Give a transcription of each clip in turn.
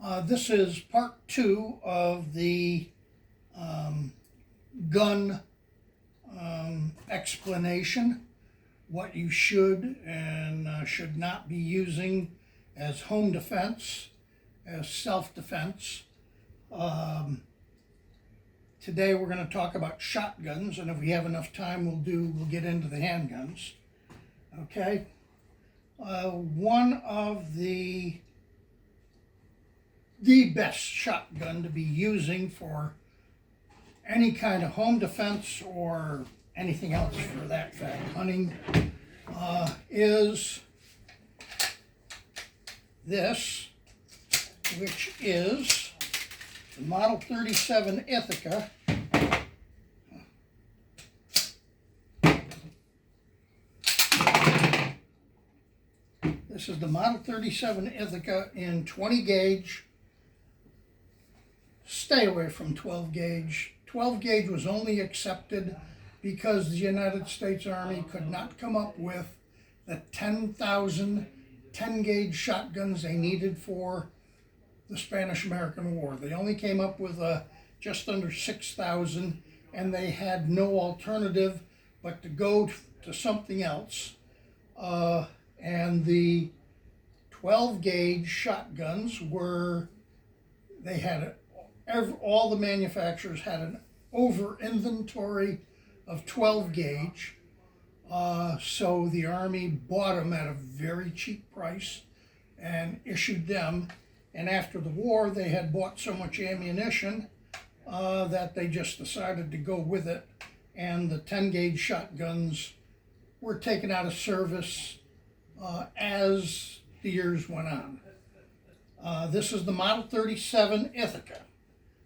This is part 2 of the gun explanation, what you should and should not be using as home defense, as self-defense. Today we're going to talk about shotguns, and if we have enough time we'll get into the handguns. Okay, one of the best shotgun to be using for any kind of home defense or anything else for that fact, hunting, is this, which is the Model 37 Ithaca. This is the Model 37 Ithaca in 20 gauge. Stay away from 12 gauge. 12 gauge was only accepted because the United States Army could not come up with the 10,000 10 gauge shotguns they needed for the Spanish-American War. They only came up with just under 6,000, and they had no alternative but to go to something else. And the 12 gauge shotguns were, they had all the manufacturers had an over inventory of 12 gauge, so the Army bought them at a very cheap price and issued them. And after the war, they had bought so much ammunition that they just decided to go with it, and the 10 gauge shotguns were taken out of service as the years went on. This is the Model 37 Ithaca.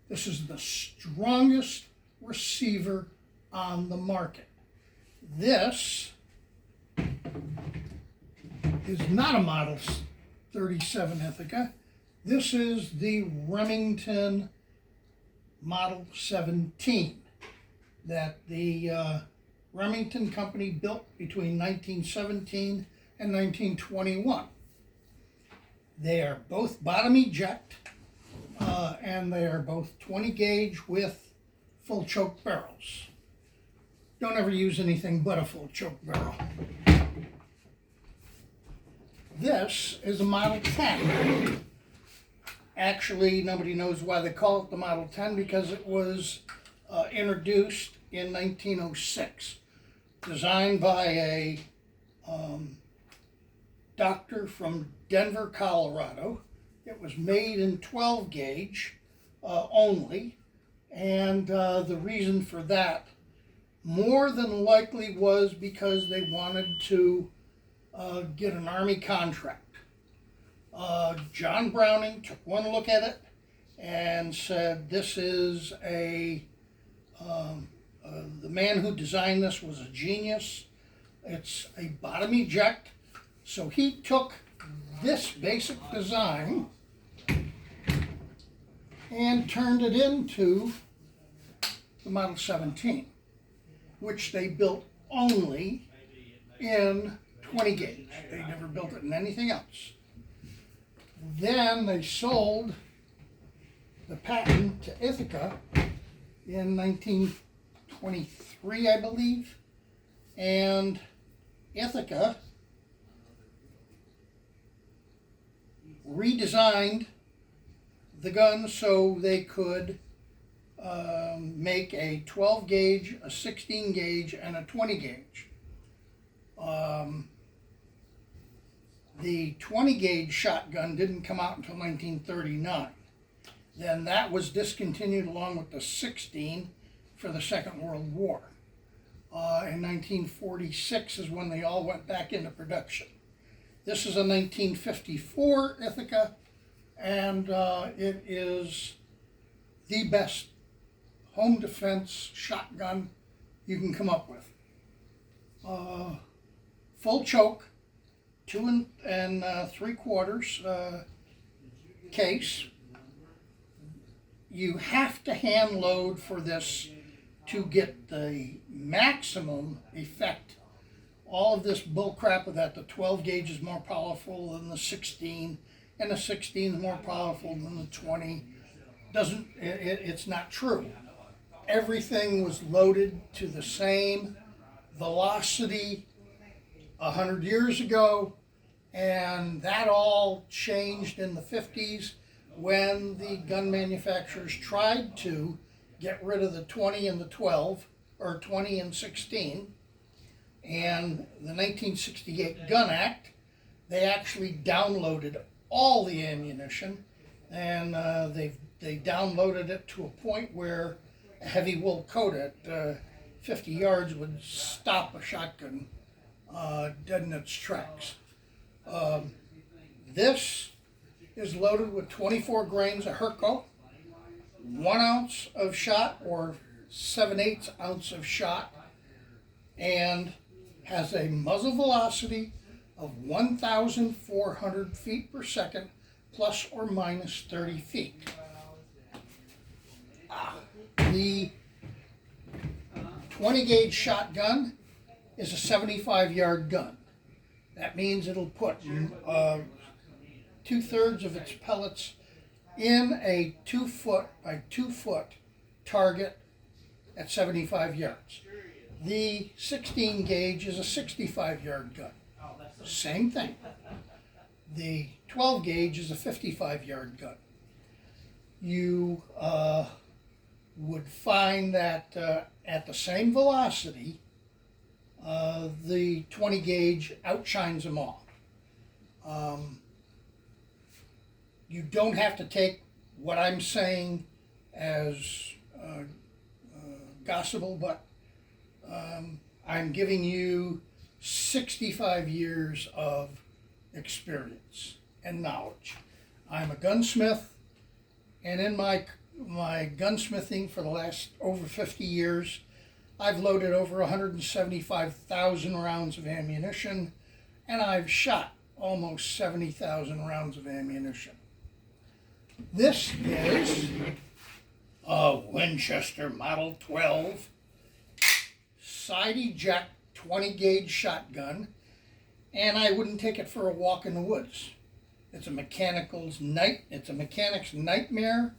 This is the strongest receiver on the market. This is not a Model 37 Ithaca. This is the Remington Model 17 that the Remington Company built between 1917 and 1921. They are both bottom eject, and they are both 20 gauge with full choke barrels. Don't ever use anything but a full choke barrel. This is a Model 10. Actually, nobody knows why they call it the Model 10, because it was introduced in 1906. Designed by a doctor from Denver, Colorado. It was made in 12 gauge only, and the reason for that more than likely was because they wanted to get an Army contract. John Browning took one look at it and said, this is the man who designed this was a genius. It's a bottom eject. So he took this basic design and turned it into the Model 17, which they built only in 20 gauge. They never built it in anything else. Then they sold the patent to Ithaca in 1923, I believe, and Ithaca redesigned the gun so they could make a 12 gauge, a 16 gauge, and a 20 gauge. The 20 gauge shotgun didn't come out until 1939. Then that was discontinued along with the 16 for the Second World War. In 1946 is when they all went back into production. This is a 1954 Ithaca, and it is the best home defense shotgun you can come up with. Full choke, 2 3/4 case. You have to hand load for this to get the maximum effect. All of this bull crap that the 12 gauge is more powerful than the 16 and the 16 is more powerful than the 20. It's not true. Everything was loaded to the same velocity 100 years ago, and that all changed in the 50s when the gun manufacturers tried to get rid of the 20 and the 12, or 20 and 16, and the 1968 Gun Act, they actually downloaded all the ammunition, and they downloaded it to a point where a heavy wool coat at 50 yards would stop a shotgun dead in its tracks. This is loaded with 24 grains of Hurco, 1 ounce of shot or 7/8 ounce of shot, and has a muzzle velocity of 1,400 feet per second, plus or minus 30 feet. The 20 gauge shotgun is a 75-yard gun. That means it'll put 2/3 of its pellets in a 2 foot by 2 foot target at 75 yards. The 16 gauge is a 65-yard gun. Same thing. The 12 gauge is a 55-yard gun. You would find that at the same velocity, the 20 gauge outshines them all. You don't have to take what I'm saying as gospel, but I'm giving you 65 years of experience and knowledge. I'm a gunsmith, and in my gunsmithing for the last over 50 years, I've loaded over 175,000 rounds of ammunition, and I've shot almost 70,000 rounds of ammunition. This is a Winchester Model 12 side eject 20 gauge shotgun, and I wouldn't take it for a walk in the woods. It's a mechanic's nightmare.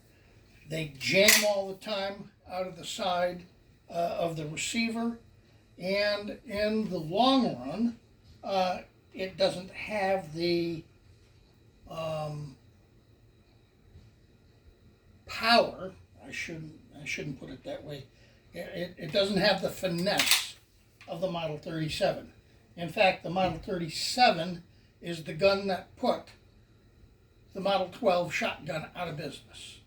They jam all the time out of the side of the receiver, and in the long run, it doesn't have the power. I shouldn't put it that way. It doesn't have the finesse of the Model 37. In fact, the Model 37 is the gun that put the Model 12 shotgun out of business.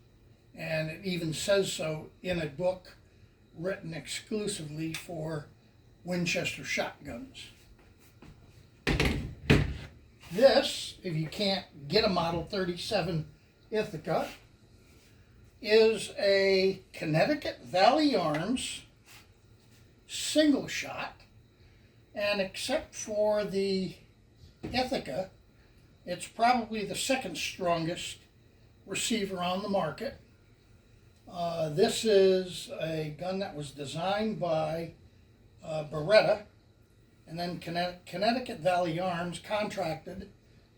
And it even says so in a book written exclusively for Winchester shotguns. This, if you can't get a Model 37 Ithaca, is a Connecticut Valley Arms single shot, and except for the Ithaca, it's probably the second strongest receiver on the market. This is a gun that was designed by Beretta, and then Connecticut Valley Arms contracted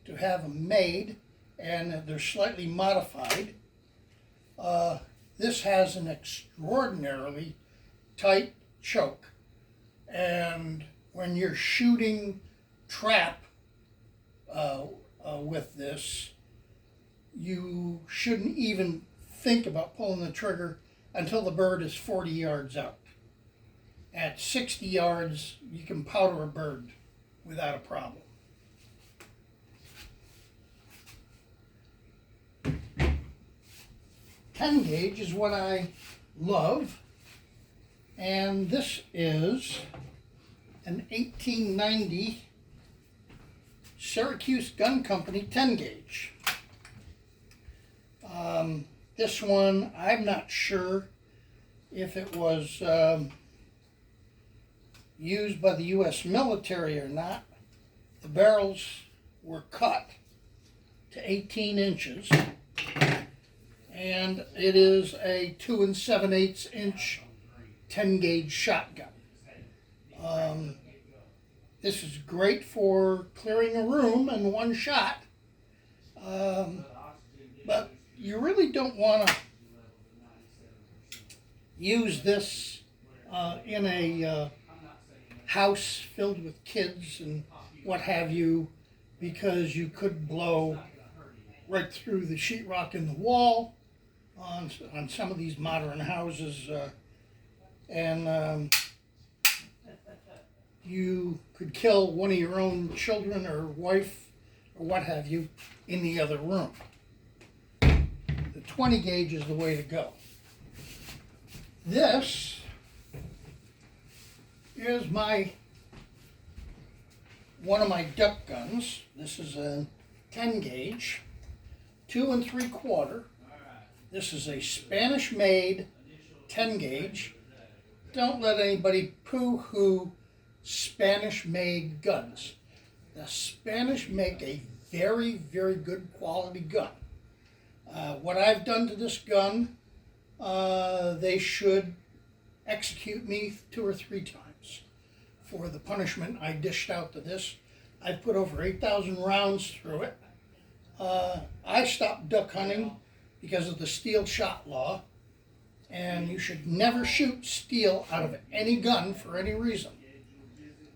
to have them made, and they're slightly modified. This has an extraordinarily tight choke, and when you're shooting trap with this, you shouldn't even think about pulling the trigger until the bird is 40 yards out. At 60 yards, you can powder a bird without a problem. .10 gauge is what I love, and this is an 1890 Syracuse Gun Company 10 gauge. This one, I'm not sure if it was used by the U.S. military or not. The barrels were cut to 18 inches, and it is a 2 7/8 inch 10 gauge shotgun. This is great for clearing a room in one shot. But you really don't want to use this in a house filled with kids and what have you, because you could blow right through the sheetrock in the wall on some of these modern houses, and you could kill one of your own children or wife or what have you in the other room. The 20 gauge is the way to go. This is one of my duck guns. This is a 10 gauge, 2 3/4. This is a Spanish made 10 gauge. Don't let anybody poo-hoo Spanish made guns. The Spanish make a very, very good quality gun. What I've done to this gun, they should execute me 2 or 3 times for the punishment I dished out to this. I put over 8,000 rounds through it. I stopped duck hunting because of the steel shot law, and you should never shoot steel out of any gun for any reason.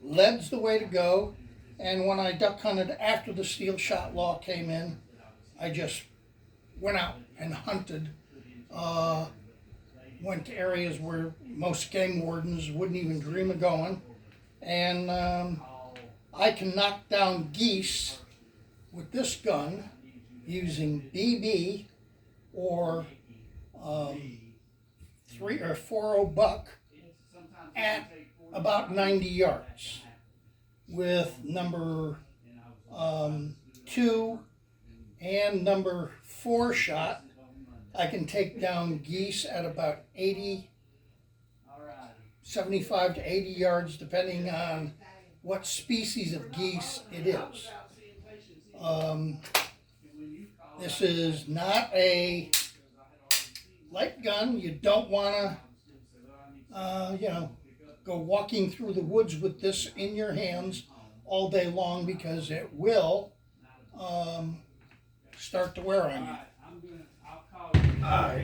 Lead's the way to go, and when I duck hunted after the steel shot law came in, I just went out and hunted. Went to areas where most game wardens wouldn't even dream of going, and I can knock down geese with this gun using BB or 3 or 4.0 buck at about 90 yards with number 2 and number 4 shot. I can take down geese at about 75 to 80 yards, depending on what species of geese it is. This is not a light gun. You don't want to, go walking through the woods with this in your hands all day long, because it will start to wear on you.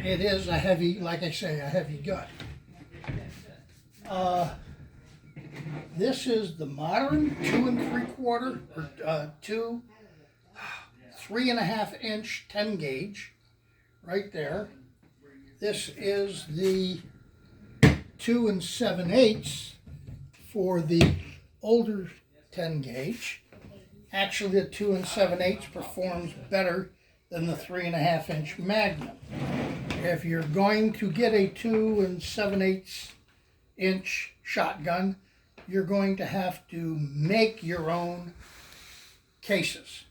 It is a heavy, like I say, a heavy gun. This is the modern 2 3/4 or 3.5 inch 10 gauge right there. This is the 2 7/8 for the older 10 gauge. Actually, the 2 7/8 performs better than the 3.5 inch Magnum. If you're going to get a 2 7/8 inch shotgun, you're going to have to make your own cases.